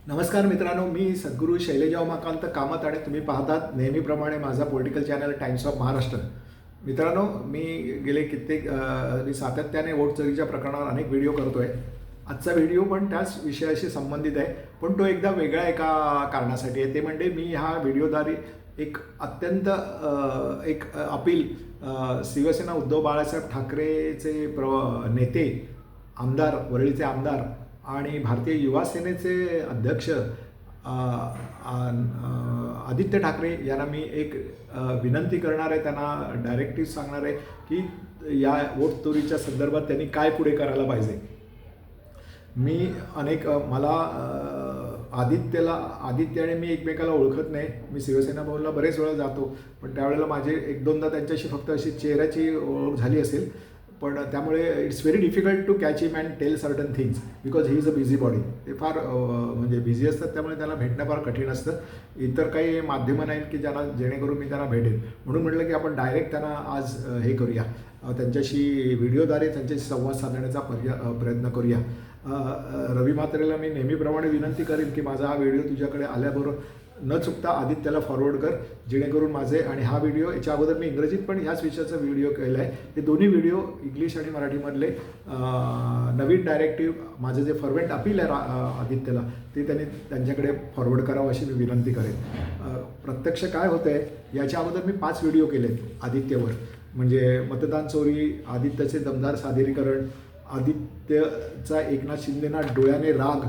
नमस्कार मित्रांनो, मी सद्गुरू शैलेजा उमाकांत कामत आणि तुम्ही पाहतात नेहमीप्रमाणे माझा political channel times of Maharashtra. मित्रांनो, मी गेले कित्येक मी सातत्याने वोट चोरीच्या प्रकरणावर अनेक व्हिडिओ करतोय. आजचा व्हिडिओ पण त्याच विषयाशी संबंधित आहे, पण तो एकदा वेगळ्या एका कारणासाठी आहे. ते म्हणजे मी ह्या व्हिडिओद्वारे एक अत्यंत एक अपील शिवसेना उद्धव बाळासाहेब ठाकरेचे नेते, आमदार, वरळीचे आमदार आणि भारतीय युवा सेनेचे अध्यक्ष आदित्य ठाकरे यांना मी एक विनंती करणार आहे. त्यांना डायरेक्टिव्ह सांगणार आहे की या वोट चोरीच्या संदर्भात त्यांनी काय पुढे करायला पाहिजे. मी मला आदित्य आणि मी एकमेकाला ओळखत नाही. मी शिवसेना भवनला बरेच वेळा जातो, पण त्यावेळेला माझे एक दोनदा त्यांच्याशी फक्त अशी चेहऱ्याची ओळख झाली असेल. पण त्यामुळे it's very difficult to catch him and tell certain things because he is a busy body. ते फार म्हणजे बिझी असतात, त्यामुळे त्याला भेटणं फार कठीण असतं. इतर काही माध्यमं नाहीत की जेणेकरून मी त्यांना भेटेन. म्हणून म्हटलं की आपण डायरेक्ट त्यांना आज हे करूया, त्यांच्याशी व्हिडिओद्वारे त्यांच्याशी संवाद साधण्याचा प्रयत्न करूया. रवी म्हात्रेला मी नेहमीप्रमाणे विनंती करेन की माझा हा व्हिडिओ तुझ्याकडे आल्याबरोबर न चुकता आदित्यला फॉरवर्ड कर, जेणेकरून माझे आणि हा व्हिडिओ याच्या अगोदर मी इंग्रजीत पण ह्याच विषयाचा व्हिडिओ केला आहे. ते दोन्ही व्हिडिओ इंग्लिश आणि मराठीमधले नवीन डायरेक्टिव्ह माझं जे फर्वेंट अपील आहे आदित्यला, ते त्यांच्याकडे फॉरवर्ड करावं अशी मी विनंती करेन. प्रत्यक्ष काय होतं आहे याच्या अगोदर मी 5 व्हिडिओ केले आदित्यवर. म्हणजे मतदान चोरी, आदित्यचे दमदार सादरीकरण, आदित्यचा एकनाथ शिंदेना डोळ्याने राग,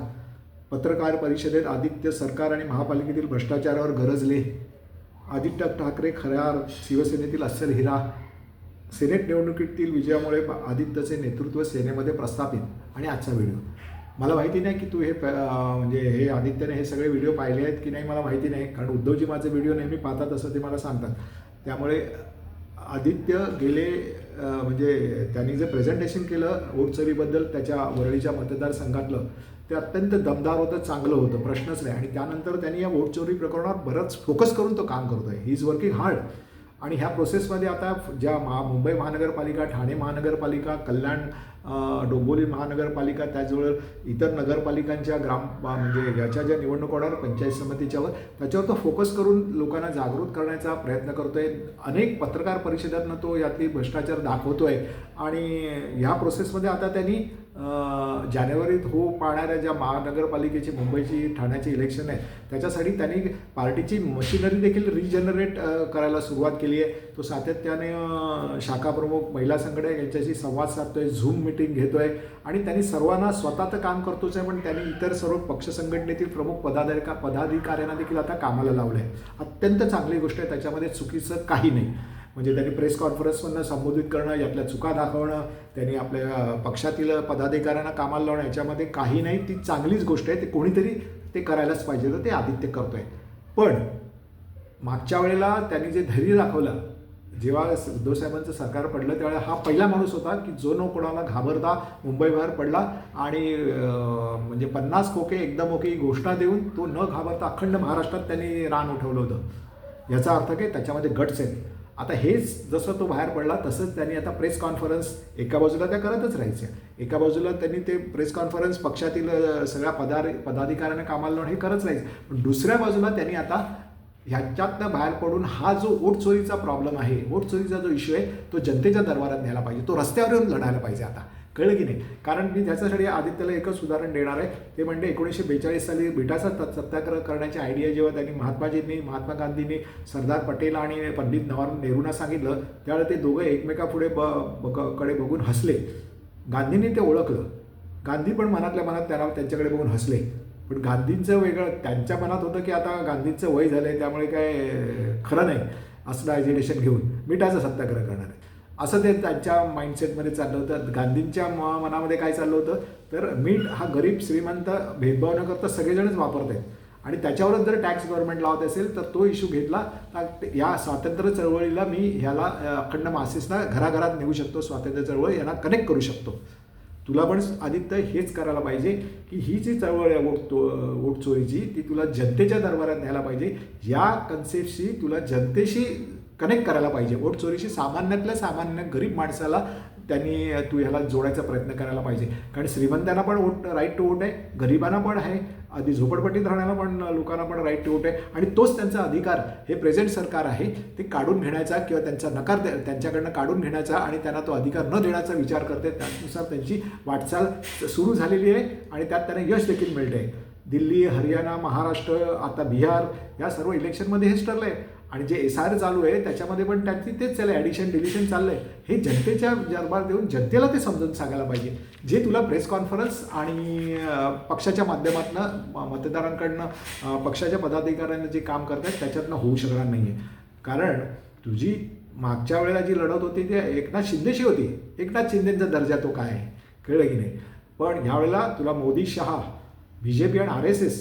पत्रकार परिषदेत आदित्य सरकार आणि महापालिकेतील भ्रष्टाचारावर गरजले, आदित्य ठाकरे खऱ्या शिवसेनेतील अस्सल हिरा, सेनेट निवडणुकीतील विजयामुळे आदित्यचे नेतृत्व सेनेमध्ये प्रस्थापित, आणि आजचा व्हिडिओ. मला माहिती नाही की तू हे आदित्यने हे सगळे व्हिडिओ पाहिले आहेत की नाही, मला माहिती नाही. कारण उद्धवजी माझे व्हिडिओ नेहमी पाहतात असं ते मला सांगतात. त्यामुळे आदित्य गेले त्यांनी जे प्रेझेंटेशन केलं वोट चोरीबद्दल त्याच्या वरळीच्या मतदारसंघातलं, ते अत्यंत दमदार होतं, चांगलं होतं, प्रश्नच नाही. आणि त्यानंतर त्यांनी या वोट चोरी प्रकरणावर बरंच फोकस करून तो काम करतो आहे. He is working hard. आणि ह्या प्रोसेसमध्ये आता ज्या मुंबई महानगरपालिका, ठाणे महानगरपालिका, कल्याण, डोंबिवली महानगरपालिका, त्याचबरोबर इतर नगरपालिकांच्या याच्या ज्या निवडणुका होणार पंचायत समितीच्यावर, त्याच्यावर तो फोकस करून लोकांना जागृत करण्याचा प्रयत्न करतो आहे. अनेक पत्रकार परिषदांना तो यातली भ्रष्टाचार दाखवतो आहे. आणि ह्या प्रोसेसमध्ये आता त्यांनी जानेवारीत पाहणाऱ्या ज्या महानगरपालिकेची, मुंबईची, ठाण्याची इलेक्शन आहे, त्याच्यासाठी त्यांनी पार्टीची मशिनरी देखील रिजनरेट करायला सुरुवात केली आहे. तो सातत्याने शाखाप्रमुख, महिला संघटना यांच्याशी संवाद साधतोय, झूम मीटिंग घेतोय, आणि त्यांनी सर्वांना स्वतः तर काम करतोच आहे, पण त्यांनी इतर सर्व पक्ष संघटनेतील प्रमुख पदाधिकाऱ्यांना देखील आता कामाला लावलं आहे. अत्यंत चांगली गोष्ट आहे, त्याच्यामध्ये चुकीचं काही नाही. म्हणजे त्यांनी प्रेस कॉन्फरन्समधनं संबोधित करणं, यातल्या चुका दाखवणं, त्यांनी आपल्या पक्षातील पदाधिकाऱ्यांना कामाला लावणं, याच्यामध्ये काही नाही. ती चांगलीच गोष्ट आहे. ते कोणीतरी ते करायलाच पाहिजे, तर ते आदित्य करतोय. पण मागच्या वेळेला त्यांनी जे धैर्य दाखवलं, जेव्हा उद्धव साहेबांचं सरकार पडलं, त्यावेळेला हा पहिला माणूस होता की जो न कोणाला घाबरता मुंबईबाहेर पडला आणि 50 खोके एकदमोकी घोषणा देऊन तो न घाबरता अखंड महाराष्ट्रात त्यांनी रान उठवलं होतं. याचा अर्थ काय, त्याच्यामध्ये गट्स आहेत. आता हेच जसं तो बाहेर पडला तसंच त्यांनी आता प्रेस कॉन्फरन्स एका बाजूला त्या करतच राहायच्या, एका बाजूला त्यांनी ते प्रेस कॉन्फरन्स पक्षातील सगळ्या पदाधिकाऱ्यांना कामाला लावून हे करत राहायचं. पण दुसऱ्या बाजूला त्यांनी आता ह्याच्यातनं बाहेर पडून हा जो वोट चोरीचा प्रॉब्लेम आहे, वोट चोरीचा जो इश्यू आहे, तो जनतेच्या दरबारात न्यायला पाहिजे, तो रस्त्यावर येऊन लढायला पाहिजे. आता कळलं की नाही? कारण मी त्याच्यासाठी आदित्यला एकच उदाहरण देणार आहे. ते म्हणजे 1942 साली बिटाचा सत्याग्रह करण्याची आयडिया जेव्हा त्यांनी महात्मा गांधींनी, सरदार पटेल आणि पंडित जवाहरलाल नेहरूंना सांगितलं, त्यावेळेला ते दोघं एकमेकापुढे कडे बघून हसले. गांधींनी ते ओळखलं. गांधी पण मनातल्या मनात त्यांच्याकडे बघून हसले. पण गांधींचं वेगळं, त्यांच्या मनात होतं की आता गांधींचं वय झालं आहे, त्यामुळे काय खरं नाही असलं ॲजिटेशन घेऊन मिठाचा सत्याग्रह करणार आहे, असं ते त्यांच्या माइंडसेटमध्ये चाललं होतं. गांधींच्या मनामध्ये काय चाललं होतं, तर मीठ हा गरीब श्रीमंत भेदभाव न करता सगळेजणच वापरत आहेत, आणि त्याच्यावरच जर टॅक्स गव्हर्नमेंट लावत असेल तर तो इश्यू घेतला तर या स्वातंत्र्य चळवळीला मी ह्याला अखंड मासेसना घराघरात नेऊ शकतो, स्वातंत्र्य चळवळ यांना कनेक्ट करू शकतो. तुला पण आदित्य हेच करायला पाहिजे की ही जी चळवळ आहे वोट चोरीची, ती तुला जनतेच्या दरबारात न्यायला पाहिजे. या कन्सेप्टशी तुला जनतेशी कनेक्ट करायला पाहिजे. वोट चोरीशी सामान्यातल्या सामान्य गरीब माणसाला तू ह्याला जोडायचा प्रयत्न करायला पाहिजे. कारण श्रीमंतांना पण राईट टू वोट आहे, गरिबांना पण आहे, आधी झोपडपट्टीत राहण्याला पण लोकांना पण राईट टू वोट आहे आणि तोच त्यांचा अधिकार हे प्रेझेंट सरकार आहे ते काढून घेण्याचा किंवा त्यांचा नकार त्यांच्याकडनं काढून घेण्याचा आणि त्यांना तो अधिकार न देण्याचा विचार करते. त्यानुसार त्यांची वाटचाल सुरू झालेली आहे आणि त्यात त्यांना यश देखील मिळते आहे. दिल्ली, हरियाणा, महाराष्ट्र, आता बिहार या सर्व इलेक्शनमध्ये हेच ठरलं आहे आणि जे SR चालू आहे त्याच्यामध्ये पण त्यांची तेच चाललं आहे, ॲडिशन डिलिशन चाललं आहे. हे जनतेच्या दरबार देऊन जनतेला ते समजून सांगायला पाहिजे. जे तुला प्रेस कॉन्फरन्स आणि पक्षाच्या माध्यमातून मतदारांकडनं पक्षाच्या पदाधिकाऱ्यांना जे काम करतात त्याच्यातनं होऊ शकणार नाही आहे. कारण तुझी मागच्या वेळेला जी लढत होती ती एकनाथ शिंदेशी होती. एकनाथ शिंदेचा दर्जा तो काय आहे कळलं की नाही. पण ह्यावेळेला तुला मोदी, शहा, BJP आणि RSS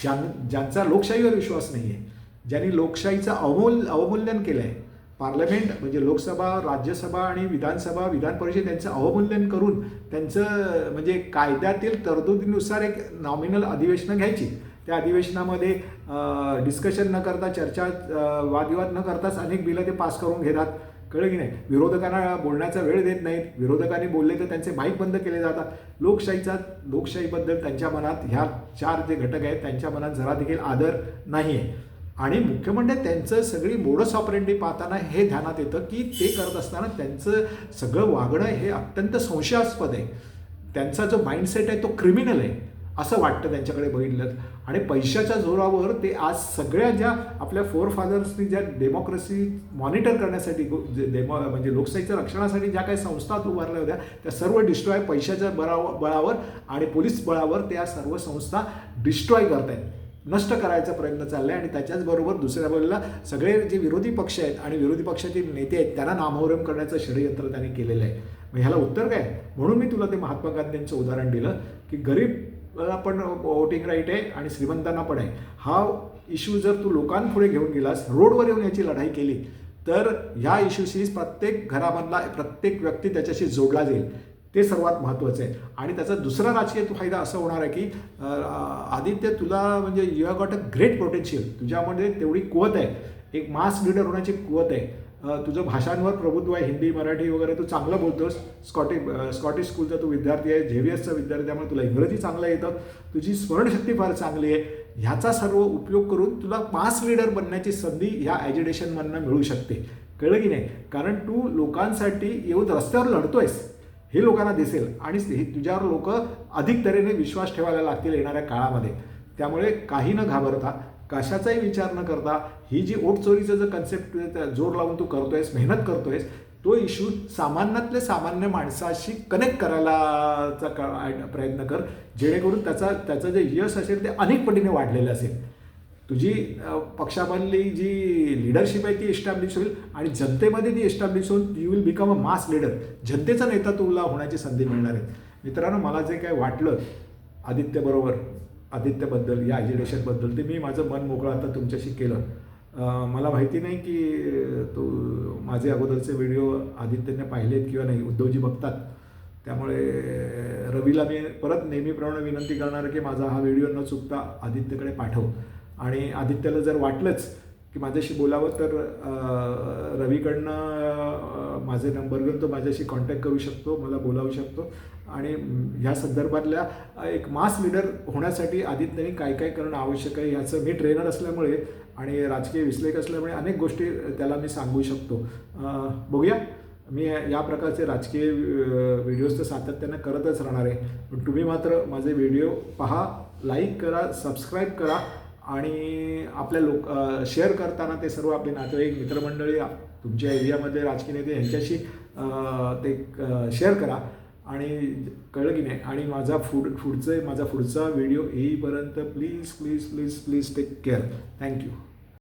ज्यांचा लोकशाहीवर विश्वास नाही आहे, ज्यांनी लोकशाहीचं अवमूल्यन केलं आहे, पार्लमेंट म्हणजे लोकसभा, राज्यसभा आणि विधानसभा, विधान परिषद यांचं अवमूल्यन करून त्यांचं म्हणजे कायद्यातील तरतुदीनुसार एक नॉमिनल अधिवेशनं घ्यायची. त्या अधिवेशनामध्ये डिस्कशन न करता, चर्चा वादविवाद न करताच अनेक बिलं ते पास करून घेतात कळलं की नाही. विरोधकांना बोलण्याचा वेळ देत नाहीत. विरोधकांनी बोलले तर त्यांचे माईक बंद केले जातात. लोकशाहीबद्दल त्यांच्या मनात ह्या 4 जे घटक आहेत त्यांच्या मनात जरा देखील आदर नाही आहे. आणि मुख्य म्हणजे त्यांचं सगळी मोडस ऑपरेंडी पाहताना हे ध्यानात येतं की ते करत असताना त्यांचं सगळं वागणं हे अत्यंत संशयास्पद आहे. त्यांचा जो माइंडसेट आहे तो क्रिमिनल आहे असं वाटतं त्यांच्याकडे बघितलं. आणि पैशाच्या जोरावर ते आज सगळ्या ज्या आपल्या फोरफादर्सनी ज्या डेमोक्रेसी मॉनिटर करण्यासाठी म्हणजे लोकशाहीच्या रक्षणासाठी ज्या काही संस्था उभारल्या होत्या त्या सर्व डिस्ट्रॉय पैशाच्या बळावर आणि पोलीस बळावर त्या सर्व संस्था डिस्ट्रॉय करत आहेत, नष्ट करायचा प्रयत्न चालला आहे. आणि त्याच्याचबरोबर दुसऱ्या बाजूला सगळे जे विरोधी पक्ष आहेत आणि विरोधी पक्षातील नेते आहेत त्यांना नामोहरम करण्याचं षडयंत्र त्यांनी केलेलं आहे. मग ह्याला उत्तर काय? म्हणून मी तुला ते महात्मा गांधींचं उदाहरण दिलं की गरीब पण वोटिंग राईट आहे आणि श्रीमंतांना पण आहे. हा इश्यू जर तू लोकांपुढे घेऊन गेलास, रोडवर येऊन याची लढाई केली तर ह्या इश्यूशी प्रत्येक घरामधला प्रत्येक व्यक्ती त्याच्याशी जोडला जाईल. ते सर्वात महत्त्वाचं आहे. आणि त्याचा दुसरा राजकीय फायदा असं होणार आहे की आदित्य तुला म्हणजे you have got a great potential. तुझ्यामध्ये तेवढी कुवत आहे, एक मास लीडर होण्याची कुवत आहे. तुझं भाषांवर प्रभुत्व आहे, हिंदी, मराठी वगैरे तू चांगलं बोलतोस. स्कॉटिश स्कूलचा तू विद्यार्थी आहे, झेवियर्सचा विद्यार्थी, त्यामुळे तुला इंग्रजी चांगलं येतं. तुझी स्मरणशक्ती फार चांगली आहे. ह्याचा सर्व उपयोग करून तुला मास लीडर बनण्याची संधी ह्या ॲजिटेशनमधनं मिळू शकते कळलं की नाही. कारण तू लोकांसाठी येऊन रस्त्यावर लढतोयस हे लोकांना दिसेल आणि तुझ्यावर लोक अधिक तऱ्हेने विश्वास ठेवायला लागतील येणाऱ्या काळामध्ये. त्यामुळे काही न घाबरता, कशाचाही विचार न करता ही जी ओटचोरीचं जर कन्सेप्ट जोर लावून तू करतोयस, मेहनत करतोयस, तो इश्यू सामान्यातले सामान्य माणसाशी कनेक्ट करायलाचा प्रयत्न कर, जेणेकरून त्याचं जे यश असेल ते अनेक पटीने वाढलेलं असेल. तुझी पक्षामधली जी लिडरशिप आहे ती एस्टॅब्लिश होईल आणि जनतेमध्ये ती एस्टॅब्लिश होऊन you will become a mass leader. जनतेचा नेता तुला होण्याची संधी मिळणार आहे. मित्रांनो, मला जे काय वाटलं आदित्यबद्दल या ॲजिटेशनबद्दल ते मी माझं मन मोकळं आता तुमच्याशी केलं. मला माहिती नाही की तो माझे अगोदरचे व्हिडिओ आदित्यने पाहिलेत किंवा नाही. उद्धवजी बघतात, त्यामुळे रवीला मी परत नेहमीप्रमाणे विनंती करणार की माझा हा व्हिडिओ न चुकता आदित्यकडे पाठव. आणि आदित्यला जर वाटलंच की माझ्याशी बोलावं तर रवीकडनं माझे नंबर घेऊन तो माझ्याशी कॉन्टॅक्ट करू शकतो, मला बोलावू शकतो. आणि ह्या संदर्भातल्या एक मास लीडर होण्यासाठी आदित्यने काय काय करणं आवश्यक आहे ह्याचं मी ट्रेनर असल्यामुळे आणि राजकीय विश्लेषक असल्यामुळे अनेक गोष्टी त्याला मी सांगू शकतो. बघूया, मी या प्रकारचे राजकीय व्हिडिओज तर सातत्यानं करतच राहणार आहे. पण तुम्ही मात्र माझे व्हिडिओ पहा, लाईक करा, सबस्क्राईब करा आणि आपल्या शेअर करताना ते सर्व आपले नातेवाईक, मित्रमंडळी, तुमच्या एरियामध्ये राजकीय नेते यांच्याशी ते शेअर करा. आणि कळलं की नाही. आणि माझा पुढचा व्हिडिओ येईपर्यंत प्लीज टेक केअर. थँक्यू.